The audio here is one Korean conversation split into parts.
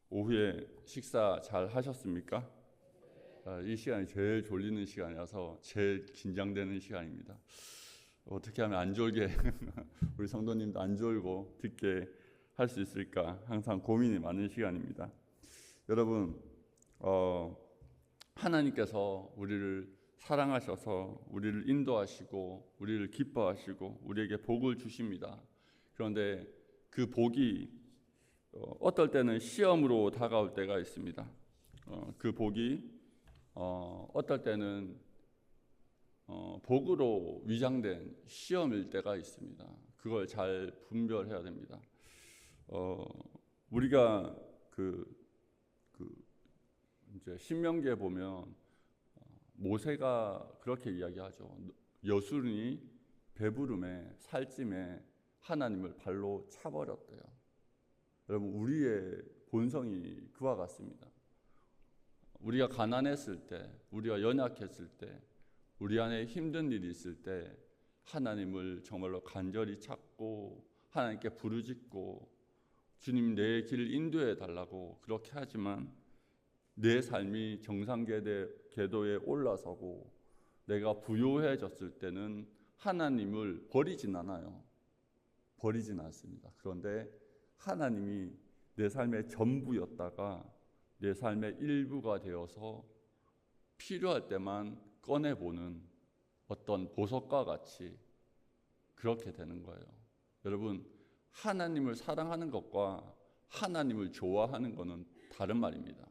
오후에 식사 잘 하셨습니까? 이 시간이 제일 졸리는 시간이라서 제일 긴장되는 시간입니다. 어떻게 하면 안 졸게 우리 성도님도 안 졸고 듣게 할 수 있을까 항상 고민이 많은 시간입니다. 여러분, 하나님께서 우리를 사랑하셔서 우리를 인도하시고 우리를 기뻐하시고 우리에게 복을 주십니다. 그런데 그 복이 어떨 때는 시험으로 다가올 때가 있습니다. 그 복이 어떨 때는 복으로 위장된 시험일 때가 있습니다. 그걸 잘 분별해야 됩니다. 우리가 이제 신명기에 보면 모세가 그렇게 이야기하죠. 여순이 배부름에 살찜에 하나님을 발로 차버렸대요. 여러분, 우리의 본성이 그와 같습니다. 우리가 가난했을 때, 우리가 연약했을 때, 우리 안에 힘든 일이 있을 때 하나님을 정말로 간절히 찾고 하나님께 부르짖고 주님 내 길을 인도해 달라고 그렇게 하지만 내 삶이 정상궤도에 올라서고 내가 부요해졌을 때는 하나님을 버리진 않아요. 버리진 않습니다. 그런데 하나님이 내 삶의 전부였다가 내 삶의 일부가 되어서 필요할 때만 꺼내보는 어떤 보석과 같이 그렇게 되는 거예요. 여러분, 하나님을 사랑하는 것과 하나님을 좋아하는 것은 다른 말입니다.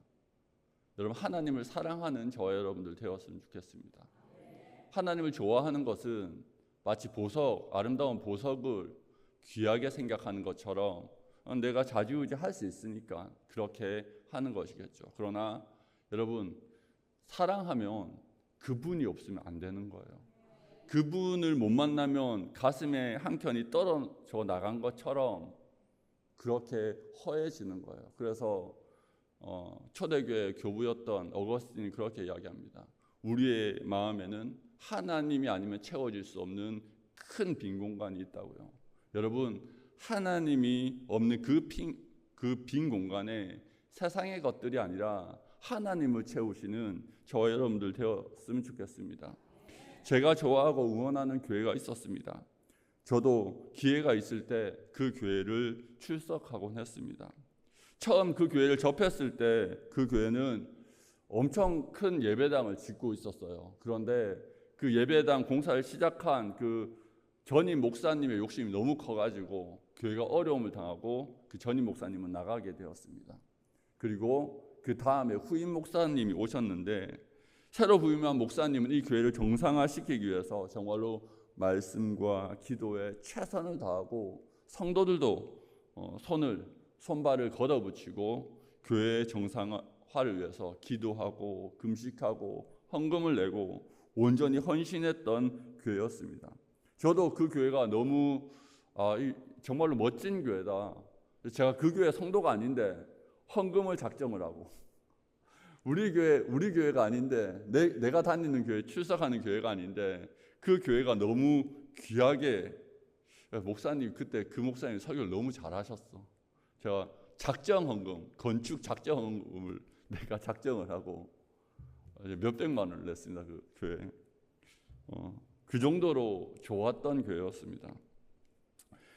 여러분, 하나님을 사랑하는 저와 여러분들 되었으면 좋겠습니다. 하나님을 좋아하는 것은 마치 보석, 아름다운 보석을 귀하게 생각하는 것처럼 내가 좌지우지할 수 있으니까 그렇게 하는 것이겠죠. 그러나 여러분, 사랑하면 그분이 없으면 안 되는 거예요. 그분을 못 만나면 가슴에 한 켠이 떨어져 나간 것처럼 그렇게 허해지는 거예요. 그래서 초대교회 교부였던 어거스틴이 그렇게 이야기합니다. 우리의 마음에는 하나님이 아니면 채워질 수 없는 큰 빈 공간이 있다고요. 여러분, 하나님이 없는 그 빈 공간에 세상의 것들이 아니라 하나님을 채우시는 저와 여러분들 되었으면 좋겠습니다. 제가 좋아하고 응원하는 교회가 있었습니다. 저도 기회가 있을 때 그 교회를 출석하곤 했습니다. 처음 그 교회를 접했을 때 그 교회는 엄청 큰 예배당을 짓고 있었어요. 그런데 그 예배당 공사를 시작한 그 전임 목사님의 욕심이 너무 커가지고 교회가 어려움을 당하고 그 전임 목사님은 나가게 되었습니다. 그리고 그 다음에 후임 목사님이 오셨는데 새로 부임한 목사님은 이 교회를 정상화시키기 위해서 정말로 말씀과 기도에 최선을 다하고 성도들도 손발을 걷어붙이고 교회의 정상화를 위해서 기도하고 금식하고 헌금을 내고 온전히 헌신했던 교회였습니다. 저도 그 교회가 너무 정말로 멋진 교회다. 제가 그 교회 성도가 아닌데 헌금을 작정을 하고 우리 교회가 아닌데 내가 다니는 교회 출석하는 교회가 아닌데 그 교회가 너무 귀하게 목사님 그때 그 목사님 설교를 너무 잘하셨어. 제가 작정 헌금 건축 작정 헌금을 내가 작정을 하고 몇백만 원을 냈습니다. 그 교회. 그 정도로 좋았던 교회였습니다.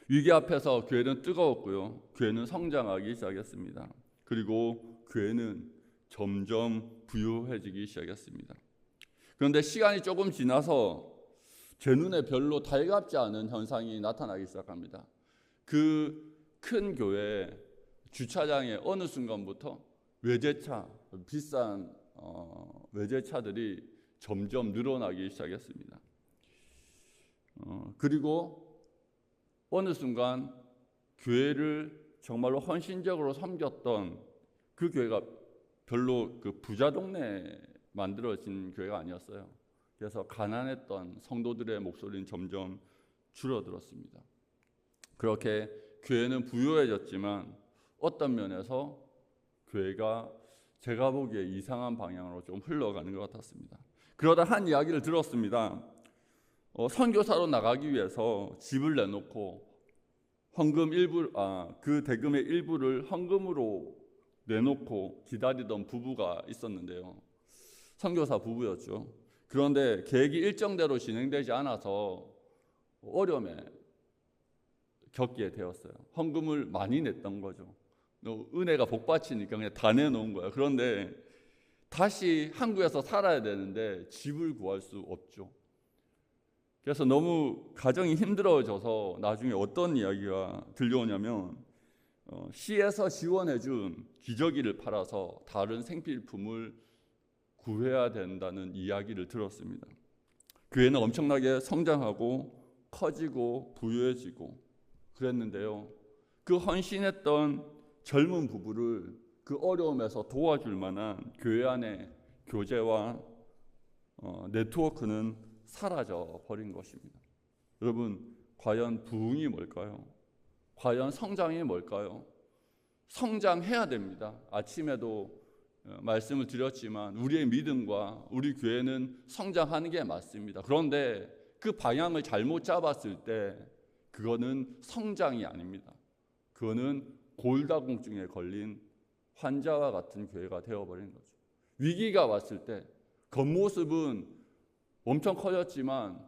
위기 앞에서 교회는 뜨거웠고요. 교회는 성장하기 시작했습니다. 그리고 교회는 점점 부유해지기 시작했습니다. 그런데 시간이 조금 지나서 제 눈에 별로 달갑지 않은 현상이 나타나기 시작합니다. 그 큰 교회 주차장에 어느 순간부터 외제차, 비싼 외제차들이 점점 늘어나기 시작했습니다. 그리고 어느 순간 교회를 정말로 헌신적으로 섬겼던 그 교회가 별로 그 부자 동네에 만들어진 교회가 아니었어요. 그래서 가난했던 성도들의 목소리는 점점 줄어들었습니다. 그렇게 교회는 부유해졌지만 어떤 면에서 교회가 제가 보기에 이상한 방향으로 좀 흘러가는 것 같았습니다. 그러다 한 이야기를 들었습니다. 선교사로 나가기 위해서 집을 내놓고 그 대금의 일부를 헌금으로 내놓고 기다리던 부부가 있었는데요. 선교사 부부였죠. 그런데 계획이 일정대로 진행되지 않아서 어려움에 겪게 되었어요. 헌금을 많이 냈던 거죠. 은혜가 복받치니까 그냥 다 내놓은 거예요. 그런데 다시 한국에서 살아야 되는데 집을 구할 수 없죠. 그래서 너무 가정이 힘들어져서 나중에 어떤 이야기가 들려오냐면 시에서 지원해준 기저귀를 팔아서 다른 생필품을 구해야 된다는 이야기를 들었습니다. 교회는 엄청나게 성장하고 커지고 부유해지고 그랬는데요. 그 헌신했던 젊은 부부를 그 어려움에서 도와줄 만한 교회 안에 교제와 네트워크는 사라져 버린 것입니다. 여러분, 과연 부흥이 뭘까요? 과연 성장이 뭘까요? 성장해야 됩니다. 아침에도 말씀을 드렸지만 우리의 믿음과 우리 교회는 성장하는 게 맞습니다. 그런데 그 방향을 잘못 잡았을 때 그거는 성장이 아닙니다. 그거는 골다공증에 걸린 환자와 같은 교회가 되어버린 거죠. 위기가 왔을 때 겉모습은 엄청 커졌지만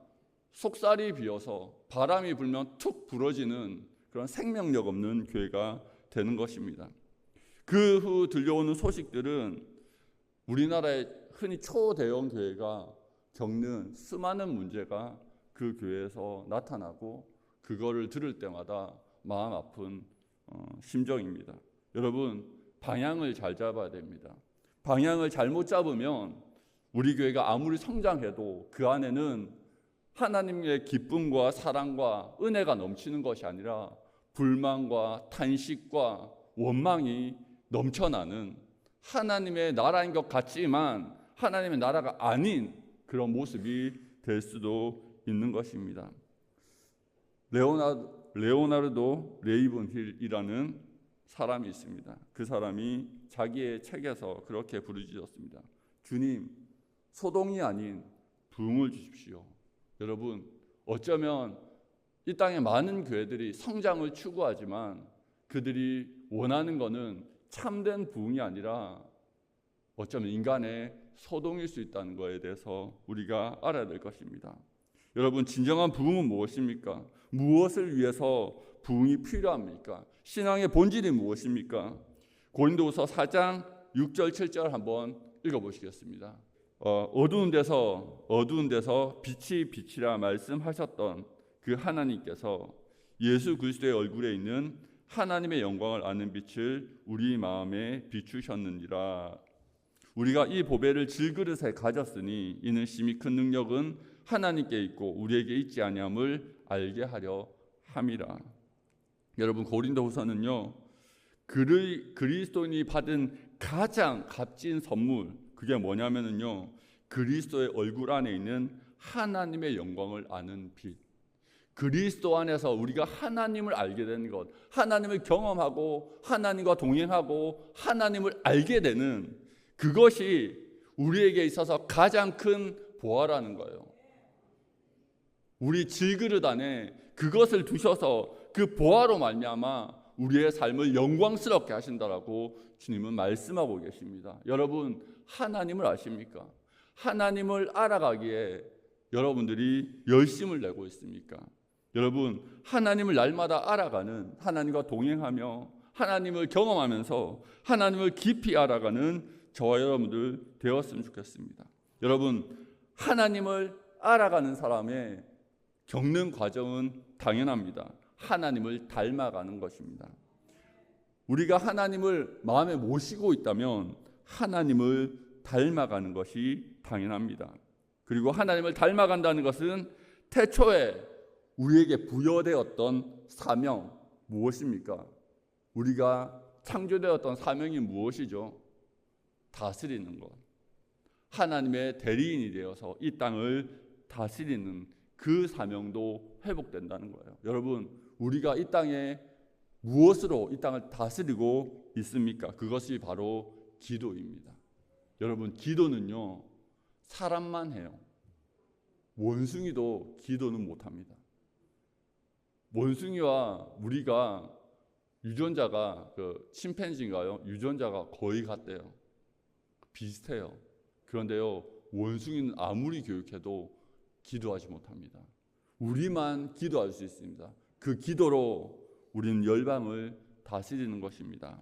속살이 비어서 바람이 불면 툭 부러지는 그런 생명력 없는 교회가 되는 것입니다. 그 후 들려오는 소식들은 우리나라의 흔히 초대형 교회가 겪는 수많은 문제가 그 교회에서 나타나고 그거를 들을 때마다 마음 아픈 심정입니다. 여러분, 방향을 잘 잡아야 됩니다. 방향을 잘못 잡으면 우리 교회가 아무리 성장해도 그 안에는 하나님의 기쁨과 사랑과 은혜가 넘치는 것이 아니라 불만과 탄식과 원망이 넘쳐나는 하나님의 나라인 것 같지만 하나님의 나라가 아닌 그런 모습이 될 수도 있는 것입니다. 레오나르도 레이븐힐이라는 사람이 있습니다. 그 사람이 자기의 책에서 그렇게 부르짖었습니다. 주님, 소동이 아닌 부흥을 주십시오. 여러분, 어쩌면 이 땅에 많은 교회들이 성장을 추구하지만 그들이 원하는 것은 참된 부흥이 아니라 어쩌면 인간의 소동일 수 있다는 것에 대해서 우리가 알아야 될 것입니다. 여러분, 진정한 부흥은 무엇입니까? 무엇을 위해서 부흥이 필요합니까? 신앙의 본질이 무엇입니까? 고린도후서 4장 6절 7절 한번 읽어보시겠습니다. 어두운 데서 빛이 빛이라 말씀하셨던 그 하나님께서 예수 그리스도의 얼굴에 있는 하나님의 영광을 아는 빛을 우리 마음에 비추셨느니라. 우리가 이 보배를 질그릇에 가졌으니 이는 심히 큰 능력은 하나님께 있고 우리에게 있지 아니함을 알게 하려 함이라. 여러분, 고린도후서는요, 그리스도인이 받은 가장 값진 선물, 그게 뭐냐면요, 그리스도의 얼굴 안에 있는 하나님의 영광을 아는 빛. 그리스도 안에서 우리가 하나님을 알게 되는 것, 하나님을 경험하고 하나님과 동행하고 하나님을 알게 되는 그것이 우리에게 있어서 가장 큰 보화라는 거예요. 우리 질그릇 안에 그것을 두셔서 그 보화로 말미암아 우리의 삶을 영광스럽게 하신다라고 주님은 말씀하고 계십니다. 여러분, 하나님을 아십니까? 하나님을 알아가기에 여러분들이 열심을 내고 있습니까? 여러분, 하나님을 날마다 알아가는, 하나님과 동행하며 하나님을 경험하면서 하나님을 깊이 알아가는 저와 여러분들 되었으면 좋겠습니다. 여러분, 하나님을 알아가는 사람의 겪는 과정은 당연합니다. 하나님을 닮아가는 것입니다. 우리가 하나님을 마음에 모시고 있다면 하나님을 닮아가는 것이 당연합니다. 그리고 하나님을 닮아간다는 것은 태초에 우리에게 부여되었던 사명 무엇입니까? 우리가 창조되었던 사명이 무엇이죠? 다스리는 것. 하나님의 대리인이 되어서 이 땅을 다스리는 그 사명도 회복된다는 거예요. 여러분, 우리가 이 땅에 무엇으로 이 땅을 다스리고 있습니까? 그것이 바로 기도입니다. 여러분, 기도는요, 사람만 해요. 원숭이도 기도는 못합니다. 원숭이와 우리가 유전자가 침팬지인가요? 유전자가 거의 같대요. 비슷해요. 그런데요, 원숭이는 아무리 교육해도 기도하지 못합니다. 우리만 기도할 수 있습니다. 그 기도로 우리는 열방을 다스리는 것입니다.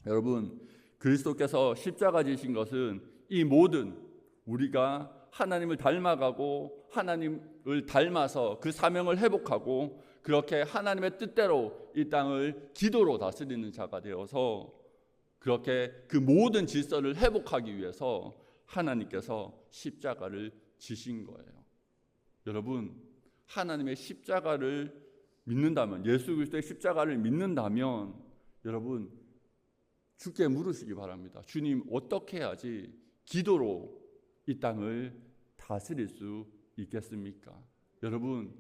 여러분, 그리스도께서 십자가 지신 것은 이 모든 우리가 하나님을 닮아가고 하나님을 닮아서 그 사명을 회복하고 그렇게 하나님의 뜻대로 이 땅을 기도로 다스리는 자가 되어서 그렇게 그 모든 질서를 회복하기 위해서 하나님께서 십자가를 지신 거예요. 여러분, 하나님의 십자가를 믿는다면, 예수 그리스도의 십자가를 믿는다면 여러분 주께 물으시기 바랍니다. 주님, 어떻게 해야지 기도로 이 땅을 다스릴 수 있겠습니까?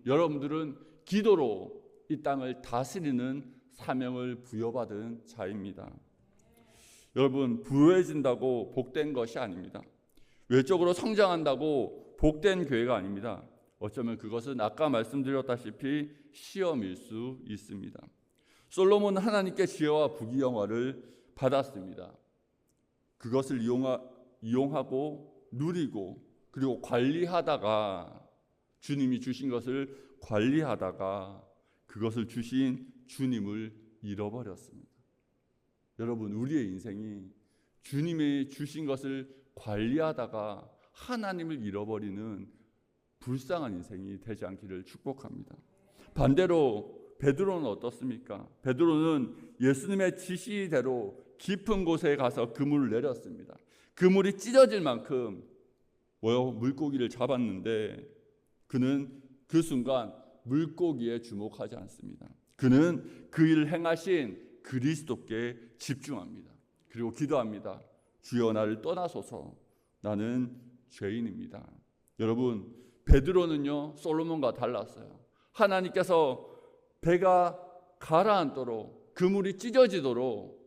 여러분들은 기도로 이 땅을 다스리는 사명을 부여받은 자입니다. 여러분, 부유해진다고 복된 것이 아닙니다. 외적으로 성장한다고 복된 교회가 아닙니다. 어쩌면 그것은 아까 말씀드렸다시피 시험일 수 있습니다. 솔로몬은 하나님께 지혜와 부귀영화를 받았습니다. 그것을 이용하고 누리고 그리고 관리하다가 주님이 주신 것을 관리하다가 그것을 주신 주님을 잃어버렸습니다. 여러분, 우리의 인생이 주님이 주신 것을 관리하다가 하나님을 잃어버리는 불쌍한 인생이 되지 않기를 축복합니다. 반대로 베드로는 어떻습니까? 베드로는 예수님의 지시대로 깊은 곳에 가서 그물을 내렸습니다. 그물이 찢어질 만큼 물고기를 잡았는데 그는 그 순간 물고기에 주목하지 않습니다. 그는 그 일을 행하신 그리스도께 집중합니다. 그리고 기도합니다. 주여, 나를 떠나소서. 나는 죄인입니다. 여러분, 베드로는요 솔로몬과 달랐어요. 하나님께서 배가 가라앉도록 그물이 찢어지도록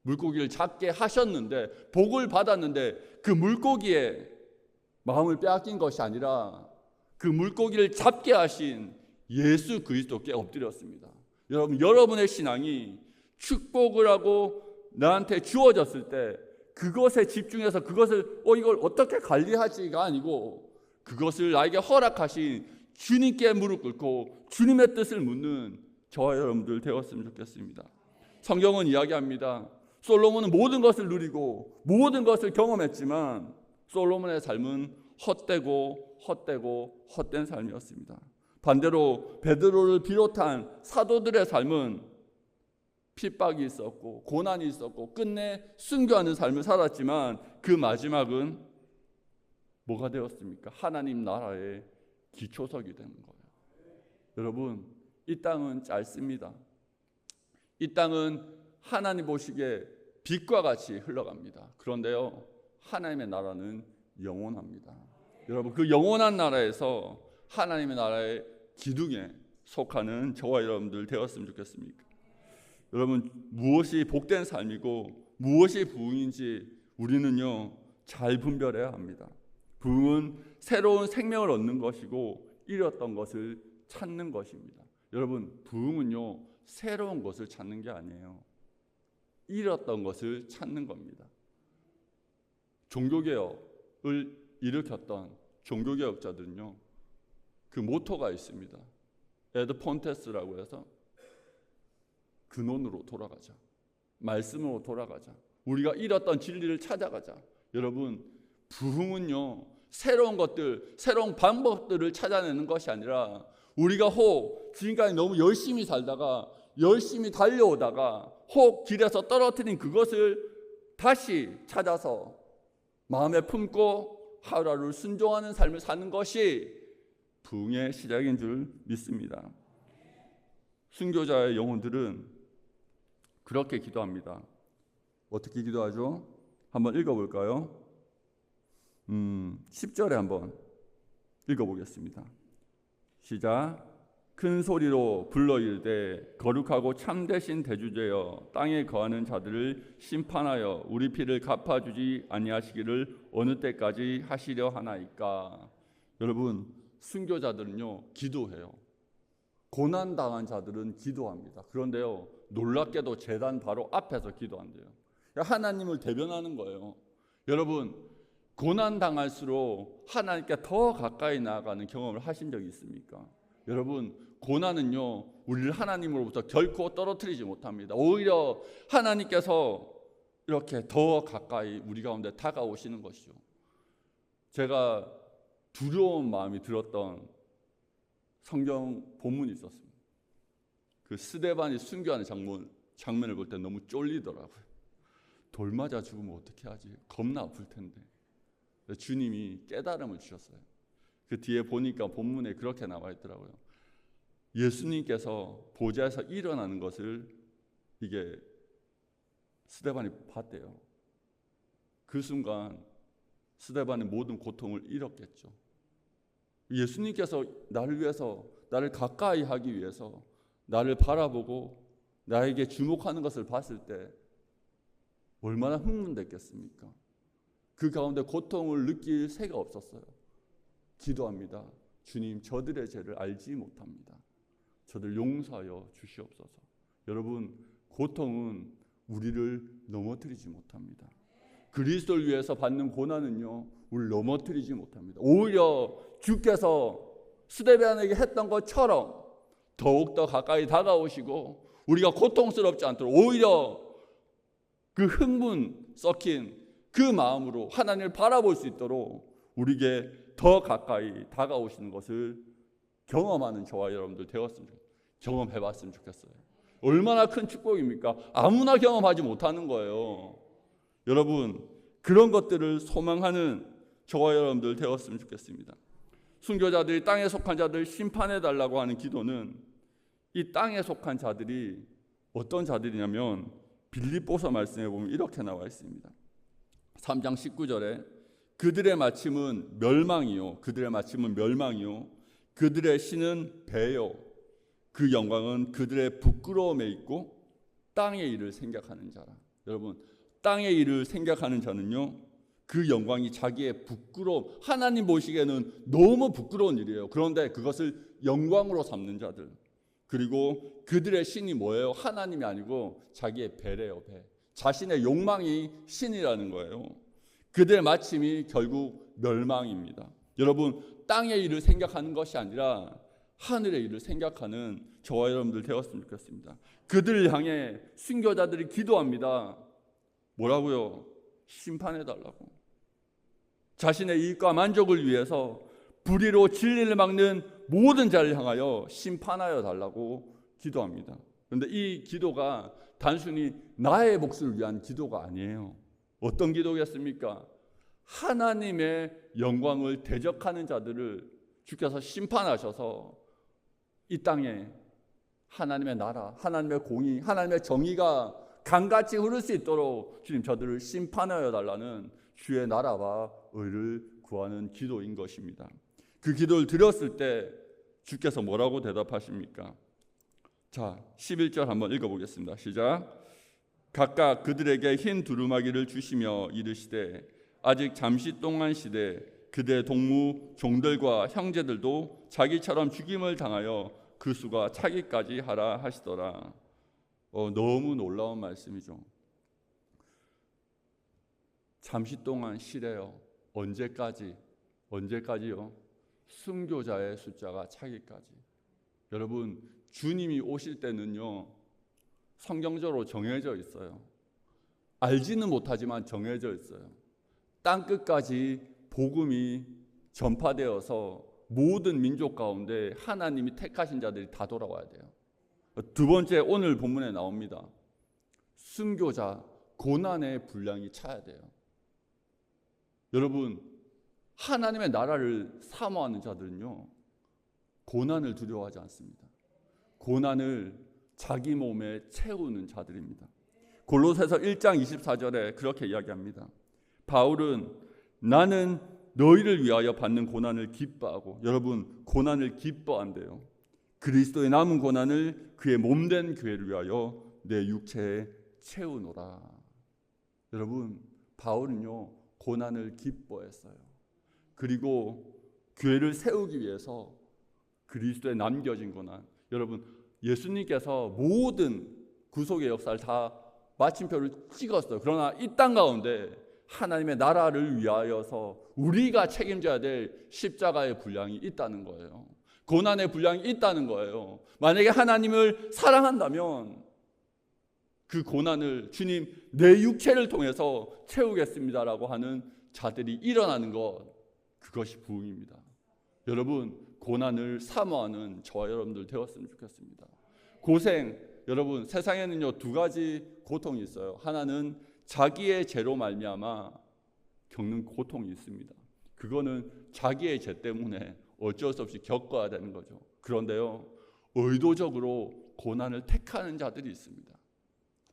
물고기를 잡게 하셨는데, 복을 받았는데 그 물고기에 마음을 빼앗긴 것이 아니라 그 물고기를 잡게 하신 예수 그리스도께 엎드렸습니다. 여러분의 신앙이 축복을 하고 나한테 주어졌을 때 그것에 집중해서 그것을 이걸 어떻게 관리하지가 아니고 그것을 나에게 허락하신 주님께 무릎 꿇고 주님의 뜻을 묻는 저와 여러분들 되었으면 좋겠습니다. 성경은 이야기합니다. 솔로몬은 모든 것을 누리고 모든 것을 경험했지만 솔로몬의 삶은 헛된 삶이었습니다. 반대로 베드로를 비롯한 사도들의 삶은 핍박이 있었고 고난이 있었고 끝내 순교하는 삶을 살았지만 그 마지막은 뭐가 되었습니까? 하나님 나라의 기초석이 되는 거예요. 여러분, 이 땅은 짧습니다. 이 땅은 하나님 보시기에 빛과 같이 흘러갑니다. 그런데요, 하나님의 나라는 영원합니다. 여러분, 그 영원한 나라에서 하나님의 나라의 기둥에 속하는 저와 여러분들 되었으면 좋겠습니까? 여러분, 무엇이 복된 삶이고 무엇이 부흥인지 우리는요 잘 분별해야 합니다. 부흥은 새로운 생명을 얻는 것이고 잃었던 것을 찾는 것입니다. 여러분, 부흥은요 새로운 것을 찾는 게 아니에요. 잃었던 것을 찾는 겁니다. 종교개혁을 일으켰던 종교개혁자들은요 그 모토가 있습니다. 에드 폰테스라고 해서 근원으로 돌아가자, 말씀으로 돌아가자, 우리가 잃었던 진리를 찾아가자. 여러분, 부흥은요 새로운 것들, 새로운 방법들을 찾아내는 것이 아니라 우리가 지금까지 너무 열심히 살다가 열심히 달려오다가 길에서 떨어뜨린 그것을 다시 찾아서 마음에 품고 하루하루 순종하는 삶을 사는 것이 부흥의 시작인 줄 믿습니다. 순교자의 영혼들은 그렇게 기도합니다. 어떻게 기도하죠? 한번 읽어볼까요? 10절에 한번 읽어보겠습니다. 시작. 큰 소리로 불러 이르되 거룩하고 참되신 대주제여, 땅에 거하는 자들을 심판하여 우리 피를 갚아주지 아니하시기를 어느 때까지 하시려 하나이까. 여러분, 순교자들은요 기도해요. 고난당한 자들은 기도합니다. 그런데요 놀랍게도 제단 바로 앞에서 기도한대요. 하나님을 대변하는 거예요. 여러분, 고난 당할수록 하나님께 더 가까이 나아가는 경험을 하신 적이 있습니까? 여러분, 고난은요, 우리를 하나님으로부터 결코 떨어뜨리지 못합니다. 오히려 하나님께서 이렇게 더 가까이 우리 가운데 다가오시는 것이죠. 제가 두려운 마음이 들었던 성경 본문이 있었습니다. 그 스데반이 순교하는 장면을 볼 때 너무 쫄리더라고요. 돌 맞아 죽으면 어떻게 하지? 겁나 아플 텐데. 주님이 깨달음을 주셨어요. 그 뒤에 보니까 본문에 그렇게 나와 있더라고요. 예수님께서 보좌에서 일어나는 것을 이게 스데반이 봤대요. 그 순간 스데반의 모든 고통을 잃었겠죠. 예수님께서 나를 위해서, 나를 가까이 하기 위해서 나를 바라보고 나에게 주목하는 것을 봤을 때 얼마나 흥분됐겠습니까? 그 가운데 고통을 느낄 새가 없었어요. 기도합니다. 주님, 저들의 죄를 알지 못합니다. 저들 용서하여 주시옵소서. 여러분, 고통은 우리를 넘어뜨리지 못합니다. 그리스도를 위해서 받는 고난은요, 우리를 넘어뜨리지 못합니다. 오히려 주께서 스데반에게 했던 것처럼 더욱더 가까이 다가오시고 우리가 고통스럽지 않도록 오히려 그 흥분 섞인 그 마음으로 하나님을 바라볼 수 있도록 우리에게 더 가까이 다가오시는 것을 경험하는 저와 여러분들 되었으면 좋겠어요. 경험해봤으면 좋겠어요. 얼마나 큰 축복입니까? 아무나 경험하지 못하는 거예요. 여러분, 그런 것들을 소망하는 저와 여러분들 되었으면 좋겠습니다. 순교자들이 땅에 속한 자들 심판해달라고 하는 기도는 이 땅에 속한 자들이 어떤 자들이냐면 빌립보서 말씀에 보면 이렇게 나와 있습니다. 3장 19절에 그들의 마침은 멸망이요, 그들의 마침은 멸망이요, 그들의 신은 배요, 그 영광은 그들의 부끄러움에 있고 땅의 일을 생각하는 자라. 여러분, 땅의 일을 생각하는 자는요, 그 영광이 자기의 부끄러움, 하나님 보시기에는 너무 부끄러운 일이에요. 그런데 그것을 영광으로 삼는 자들. 그리고 그들의 신이 뭐예요? 하나님이 아니고 자기의 배래요, 배. 자신의 욕망이 신이라는 거예요. 그들의 마침이 결국 멸망입니다. 여러분, 땅의 일을 생각하는 것이 아니라 하늘의 일을 생각하는 저와 여러분들 되었으면 좋겠습니다. 그들을 향해 순교자들이 기도합니다. 뭐라고요? 심판해달라고. 자신의 이익과 만족을 위해서 불의로 진리를 막는 모든 자를 향하여 심판하여 달라고 기도합니다. 그런데 이 기도가 단순히 나의 몫을 위한 기도가 아니에요. 어떤 기도겠습니까? 하나님의 영광을 대적하는 자들을 주께서 심판하셔서 이 땅에 하나님의 나라, 하나님의 공의, 하나님의 정의가 강같이 흐를 수 있도록 주님 저들을 심판하여 달라는 주의 나라와 의를 구하는 기도인 것입니다. 그 기도를 드렸을 때 주께서 뭐라고 대답하십니까? 자, 11절 한번 읽어보겠습니다. 시작. 각각 그들에게 흰 두루마기를 주시며 이르시되 아직 잠시 동안 시되 그들의 동무 종들과 형제들도 자기처럼 죽임을 당하여 그 수가 차기까지 하라 하시더라. 너무 놀라운 말씀이죠. 잠시 동안 쉬래요. 언제까지요? 순교자의 숫자가 차기까지. 여러분, 주님이 오실 때는요, 성경적으로 정해져 있어요. 알지는 못하지만 정해져 있어요. 땅 끝까지 복음이 전파되어서 모든 민족 가운데 하나님이 택하신 자들이 다 돌아와야 돼요. 두 번째, 오늘 본문에 나옵니다. 순교자, 고난의 분량이 차야 돼요. 여러분, 하나님의 나라를 사모하는 자들은요, 고난을 두려워하지 않습니다. 고난을 자기 몸에 채우는 자들입니다. 골로새서 1장 24절에 그렇게 이야기합니다. 바울은 나는 너희를 위하여 받는 고난을 기뻐하고, 여러분, 고난을 기뻐한대요. 그리스도의 남은 고난을 그의 몸된 교회를 위하여 내 육체에 채우노라. 여러분, 바울은요, 고난을 기뻐했어요. 그리고 교회를 세우기 위해서 그리스도에 남겨진 고난. 여러분, 예수님께서 모든 구속의 역사를 다 마침표를 찍었어요. 그러나 이 땅 가운데 하나님의 나라를 위하여서 우리가 책임져야 될 십자가의 분량이 있다는 거예요. 고난의 분량이 있다는 거예요. 만약에 하나님을 사랑한다면 그 고난을 주님 내 육체를 통해서 채우겠습니다라고 하는 자들이 일어나는 것, 그것이 부흥입니다. 여러분, 고난을 사모하는 저와 여러분들 되었으면 좋겠습니다. 고생, 여러분, 세상에는요 두 가지 고통이 있어요. 하나는 자기의 죄로 말미암아 겪는 고통이 있습니다. 그거는 자기의 죄 때문에 어쩔 수 없이 겪어야 되는 거죠. 그런데요, 의도적으로 고난을 택하는 자들이 있습니다.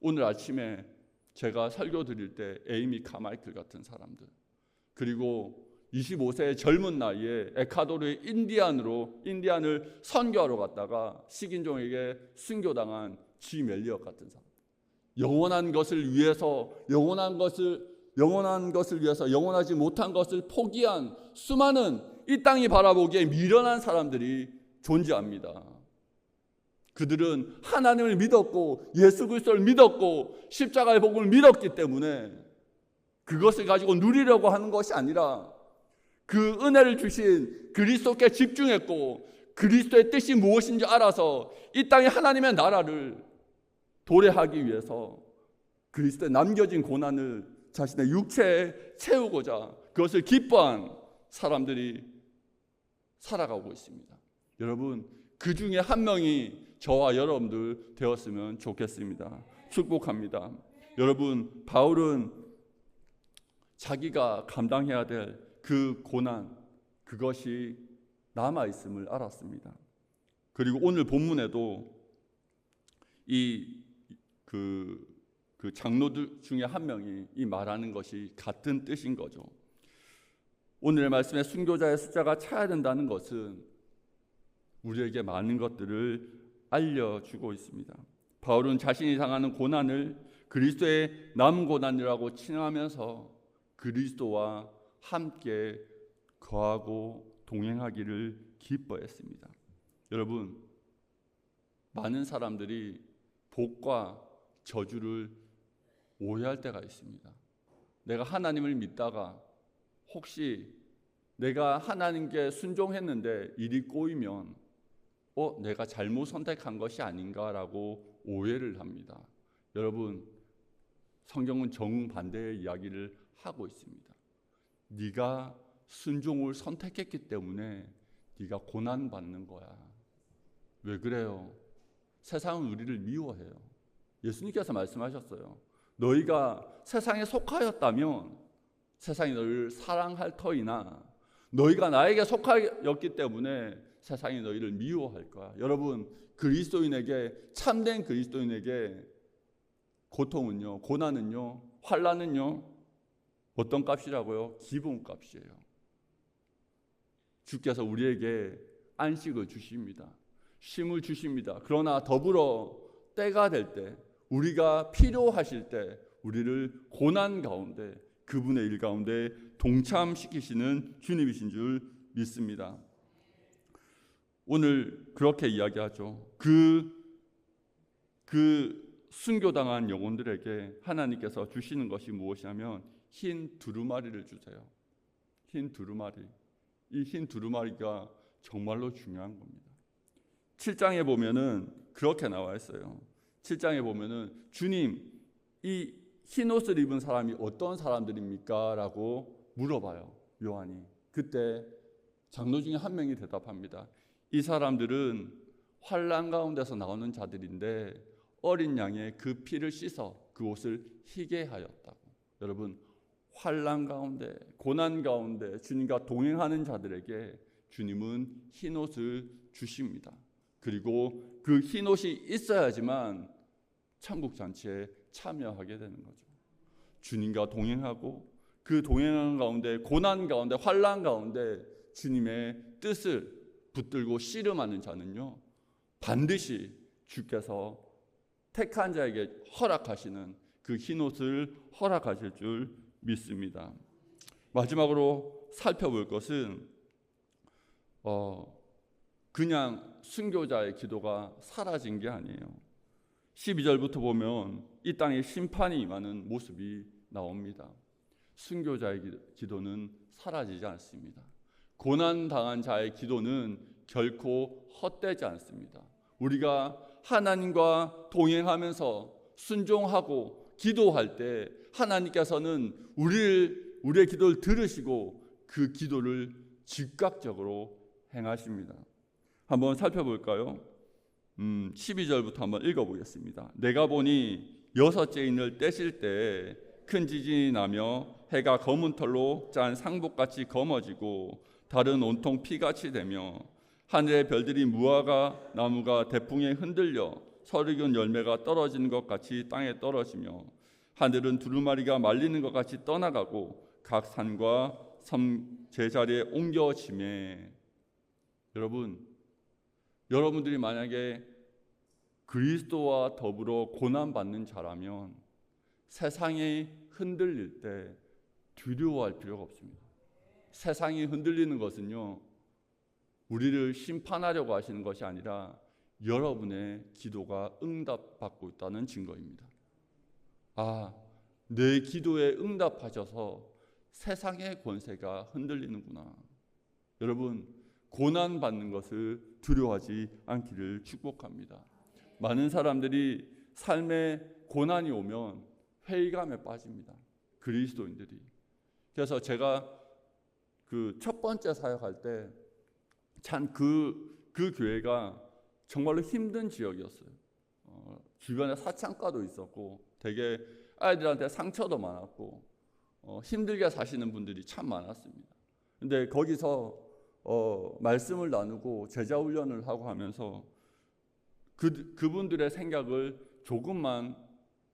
오늘 아침에 제가 설교 드릴 때 에이미 카마이클 같은 사람들, 그리고 25세의 젊은 나이에 에콰도르의 인디안을 선교하러 갔다가 식인종에게 순교당한 지 멜리엇 같은 사람, 영원한 것을 위해서 영원하지 못한 것을 포기한 수많은 이 땅이 바라보기에 미련한 사람들이 존재합니다. 그들은 하나님을 믿었고 예수 그리스도를 믿었고 십자가의 복음을 믿었기 때문에 그것을 가지고 누리려고 하는 것이 아니라 그 은혜를 주신 그리스도께 집중했고 그리스도의 뜻이 무엇인지 알아서 이 땅에 하나님의 나라를 도래하기 위해서 그리스도에 남겨진 고난을 자신의 육체에 채우고자 그것을 기뻐한 사람들이 살아가고 있습니다. 여러분, 그 중에 한 명이 저와 여러분들 되었으면 좋겠습니다. 축복합니다. 여러분, 바울은 자기가 감당해야 될 그 고난, 그것이 남아있음을 알았습니다. 그리고 오늘 본문에도 그 장로들 중에 한 명이 이 말하는 것이 같은 뜻인 거죠. 오늘의 말씀에 순교자의 숫자가 차야 된다는 것은 우리에게 많은 것들을 알려주고 있습니다. 바울은 자신이 당하는 고난을 그리스도의 남 고난이라고 칭하면서 그리스도와 함께 거하고 동행하기를 기뻐했습니다. 여러분, 많은 사람들이 복과 저주를 오해할 때가 있습니다. 내가 하나님을 믿다가 혹시 내가 하나님께 순종했는데 일이 꼬이면 내가 잘못 선택한 것이 아닌가라고 오해를 합니다. 여러분, 성경은 정반대의 이야기를 하고 있습니다. 네가 순종을 선택했기 때문에 네가 고난받는 거야. 왜 그래요? 세상은 우리를 미워해요. 예수님께서 말씀하셨어요. 너희가 세상에 속하였다면 세상이 너희를 사랑할 터이나 너희가 나에게 속하였기 때문에 세상이 너희를 미워할 거야. 여러분, 그리스도인에게, 참된 그리스도인에게 고통은요, 고난은요, 환난은요 어떤 값이라고요? 기본값이에요. 주께서 우리에게 안식을 주십니다. 쉼을 주십니다. 그러나 더불어 때가 될 때, 우리가 필요하실 때 우리를 고난 가운데, 그분의 일 가운데 동참시키시는 주님이신 줄 믿습니다. 오늘 그렇게 이야기하죠. 그 순교당한 영혼들에게 하나님께서 주시는 것이 무엇이냐면 흰 두루마리를 주세요. 흰 두루마리. 이 흰 두루마리가 정말로 중요한 겁니다. 7장에 보면은 그렇게 나와 있어요. 7장에 보면은 주님, 이 흰 옷을 입은 사람이 어떤 사람들입니까? 라고 물어봐요, 요한이. 그때 장로 중에 한 명이 대답합니다. 이 사람들은 환난 가운데서 나오는 자들인데 어린 양의 그 피를 씻어 그 옷을 희게 하였다고. 여러분, 환난 가운데, 고난 가운데 주님과 동행하는 자들에게 주님은 흰 옷을 주십니다. 그리고 그 흰 옷이 있어야지만 천국 잔치에 참여하게 되는 거죠. 주님과 동행하고 그 동행하는 가운데, 고난 가운데, 환난 가운데 주님의 뜻을 붙들고 씨름하는 자는요, 반드시 주께서 택한 자에게 허락하시는 그 흰옷을 허락하실 줄 믿습니다. 마지막으로 살펴볼 것은 그냥 순교자의 기도가 사라진 게 아니에요. 12절부터 보면 이 땅에 심판이 임하는 모습이 나옵니다. 순교자의 기도는 사라지지 않습니다. 고난당한 자의 기도는 결코 헛되지 않습니다. 우리가 하나님과 동행하면서 순종하고 기도할 때 하나님께서는 우리의 기도를 들으시고 그 기도를 즉각적으로 행하십니다. 한번 살펴볼까요? 12절부터 한번 읽어보겠습니다. 내가 보니 여섯째 인을 떼실 때 큰 지진이 나며 해가 검은 털로 짠 상복같이 검어지고 달은 온통 피같이 되며 하늘의 별들이 무화과 나무가 대풍에 흔들려 서리견 열매가 떨어지는 것 같이 땅에 떨어지며 하늘은 두루마리가 말리는 것 같이 떠나가고 각 산과 섬 제자리에 옮겨지매. 여러분들이 만약에 그리스도와 더불어 고난받는 자라면 세상이 흔들릴 때 두려워할 필요가 없습니다. 세상이 흔들리는 것은요, 우리를 심판하려고 하시는 것이 아니라 여러분의 기도가 응답받고 있다는 증거입니다. 내 기도에 응답하셔서 세상의 권세가 흔들리는구나. 여러분, 고난받는 것을 두려워하지 않기를 축복합니다. 많은 사람들이 삶에 고난이 오면 회의감에 빠집니다. 그리스도인들이. 그래서 제가 그 첫 번째 사역할 때 참 그 교회가 정말로 힘든 지역이었어요. 주변에 사창가도 있었고 되게 아이들한테 상처도 많았고 힘들게 사시는 분들이 참 많았습니다. 근데 거기서 말씀을 나누고 제자 훈련을 하고 하면서 그분들의 생각을 조금만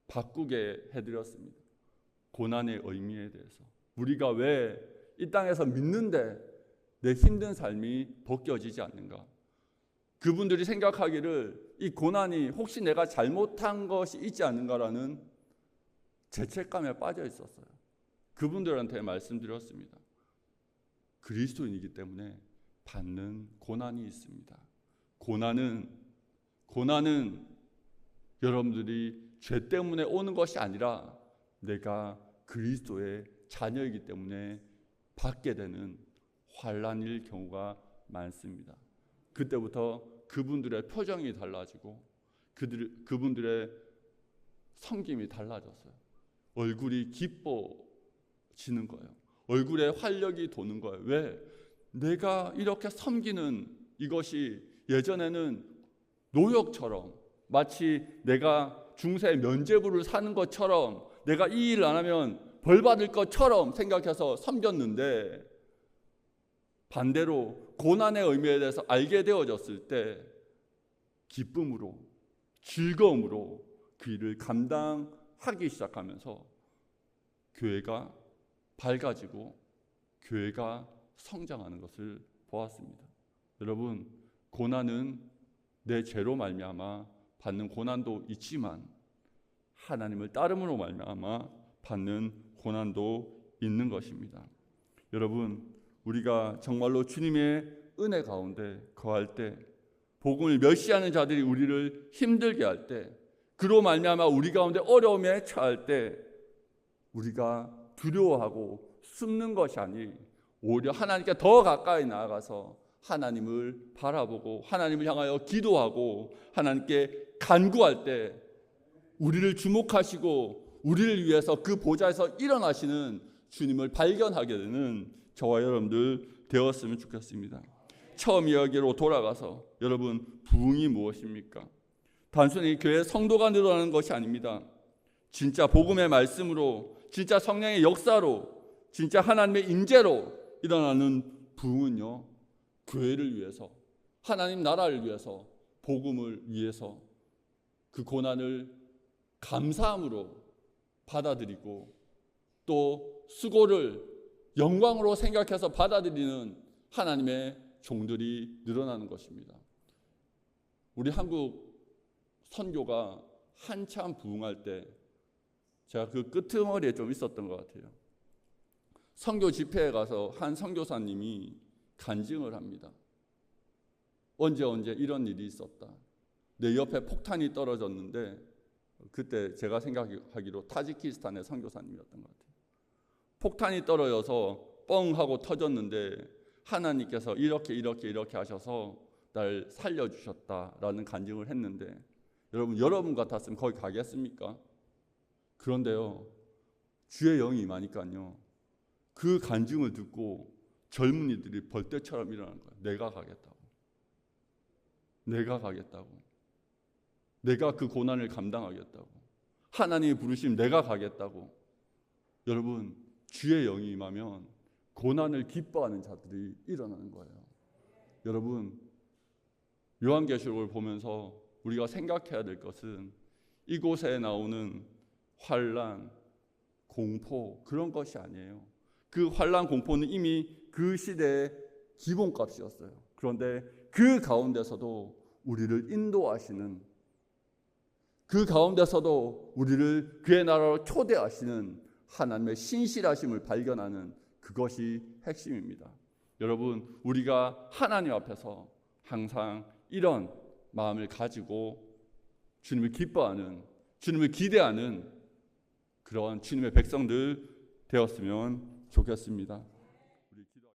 바꾸게 해드렸습니다. 고난의 의미에 대해서. 우리가 왜 이 땅에서 믿는데 내 힘든 삶이 벗겨지지 않는가? 그분들이 생각하기를 이 고난이 혹시 내가 잘못한 것이 있지 않는가라는 죄책감에 빠져 있었어요. 그분들한테 말씀드렸습니다. 그리스도인이기 때문에 받는 고난이 있습니다. 고난은 여러분들이 죄 때문에 오는 것이 아니라 내가 그리스도의 자녀이기 때문에 받게 되는 환난일 경우가 많습니다. 그때부터 그분들의 표정이 달라지고 그분들의 섬김이 달라졌어요. 얼굴이 기뻐지는 거예요. 얼굴에 활력이 도는 거예요. 왜? 내가 이렇게 섬기는 이것이 예전에는 노역처럼, 마치 내가 중세 면죄부를 사는 것처럼, 내가 이 일을 안 하면 벌 받을 것처럼 생각해서 섬겼는데, 반대로 고난의 의미에 대해서 알게 되어졌을 때 기쁨으로, 즐거움으로 그 일을 감당하기 시작하면서 교회가 밝아지고 교회가 성장하는 것을 보았습니다. 여러분, 고난은 내 죄로 말미암아 받는 고난도 있지만 하나님을 따름으로 말미암아 받는 고난도 있는 것입니다. 여러분, 우리가 정말로 주님의 은혜 가운데 거할 때, 복음을 멸시하는 자들이 우리를 힘들게 할 때, 그로 말미암아 우리 가운데 어려움에 처할 때 우리가 두려워하고 숨는 것이 아니 오히려 하나님께 더 가까이 나아가서 하나님을 바라보고 하나님을 향하여 기도하고 하나님께 간구할 때 우리를 주목하시고 우리를 위해서 그 보좌에서 일어나시는 주님을 발견하게 되는 저와 여러분들 되었으면 좋겠습니다. 처음 이야기로 돌아가서, 여러분, 부흥이 무엇입니까? 단순히 교회 성도가 늘어나는 것이 아닙니다. 진짜 복음의 말씀으로, 진짜 성령의 역사로, 진짜 하나님의 임재로 일어나는 부흥은요, 교회를 위해서, 하나님 나라를 위해서, 복음을 위해서 그 고난을 감사함으로 받아들이고 또 수고를 영광으로 생각해서 받아들이는 하나님의 종들이 늘어나는 것입니다. 우리 한국 선교가 한참 부흥할 때 제가 그 끄트머리에 좀 있었던 것 같아요. 선교 집회에 가서 한 선교사님이 간증을 합니다. 언제 이런 일이 있었다. 내 옆에 폭탄이 떨어졌는데 그때 제가 생각하기로 타지키스탄의 선교사님이었던 것 같아요. 폭탄이 떨어져서 뻥 하고 터졌는데 하나님께서 이렇게 하셔서 날 살려주셨다라는 간증을 했는데, 여러분 같았으면 거기 가겠습니까? 그런데요, 주의 영이 임하니까요, 그 간증을 듣고 젊은이들이 벌떼처럼 일어나는 거예요. 내가 가겠다고. 내가 그 고난을 감당하겠다고. 하나님이 부르시면 내가 가겠다고. 여러분, 주의 영이 임하면 고난을 기뻐하는 자들이 일어나는 거예요. 여러분, 요한계시록을 보면서 우리가 생각해야 될 것은 이곳에 나오는 환난, 공포, 그런 것이 아니에요. 그 환난, 공포는 이미 그 시대의 기본값이었어요. 그런데 그 가운데서도 우리를 인도하시는, 그 가운데서도 우리를 그의 나라로 초대하시는 하나님의 신실하심을 발견하는 그것이 핵심입니다. 여러분, 우리가 하나님 앞에서 항상 이런 마음을 가지고 주님을 기뻐하는, 주님을 기대하는 그런 주님의 백성들 되었으면 좋겠습니다.